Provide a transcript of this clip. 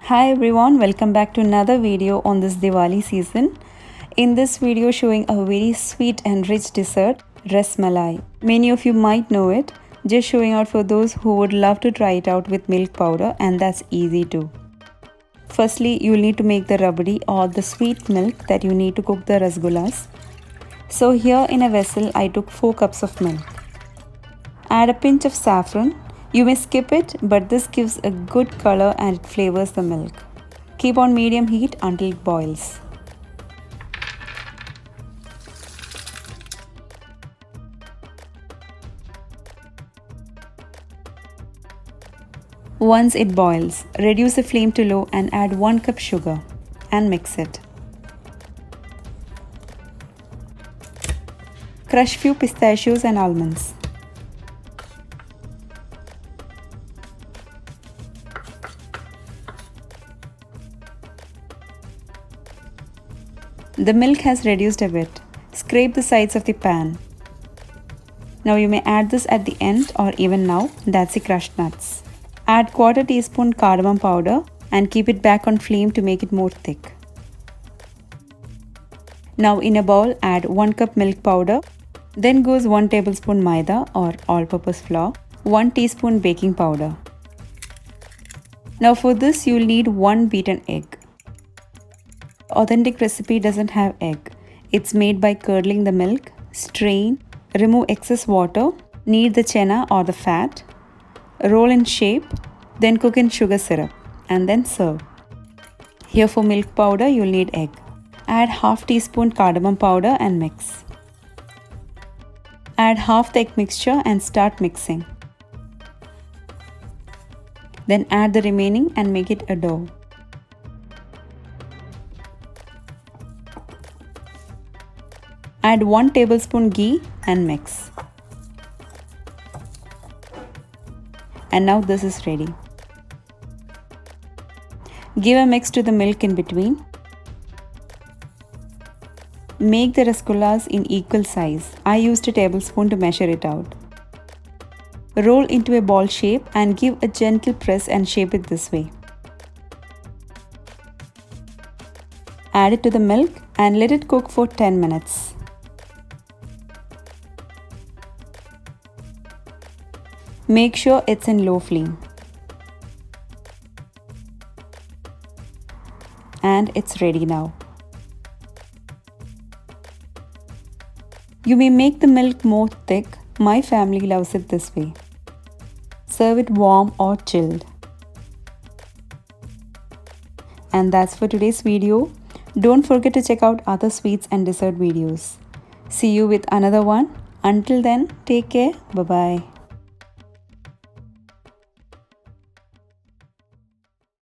Hi everyone, welcome back to another video on this Diwali season. In this video showing a very sweet and rich dessert, Rasmalai. Many of you might know it, just showing out for those who would love to try it out with milk powder, and that's easy too. Firstly, you'll need to make the rabdi or the sweet milk that you need to cook the rasgullas. So here in a vessel I took 4 cups of milk. Add a pinch of saffron. You may skip it, but this gives a good color and it flavors the milk. Keep on medium heat until it boils. Once it boils, reduce the flame to low and add 1 cup sugar and mix it. Crush few pistachios and almonds. The milk has reduced a bit. Scrape the sides of the pan. Now you may add this at the end or even now, that's the crushed nuts. Add 1/4 teaspoon cardamom powder and keep it back on flame to make it more thick. Now in a bowl add 1 cup milk powder. Then goes 1 tablespoon Maida or all-purpose flour, 1 teaspoon baking powder. Now for this you will need 1 beaten egg. Authentic recipe doesn't have egg. It's made by curdling the milk, strain, remove excess water, knead the chena or the fat, roll in shape, then cook in sugar syrup and then serve. Here for milk powder you'll need egg. Add half teaspoon cardamom powder and mix. Add half the egg mixture and start mixing. Then add the remaining and make it a dough. Add 1 tablespoon ghee and mix. And now this is ready. Give a mix to the milk in between. Make the rasgullas in equal size. I used a tablespoon to measure it out. Roll into a ball shape and give a gentle press and shape it this way. Add it to the milk and let it cook for 10 minutes. Make sure it's in low flame. And it's ready now. You may make the milk more thick. My family loves it this way. Serve it warm or chilled. And that's for today's video. Don't forget to check out other sweets and dessert videos. See you with another one. Until then, take care. Bye-bye.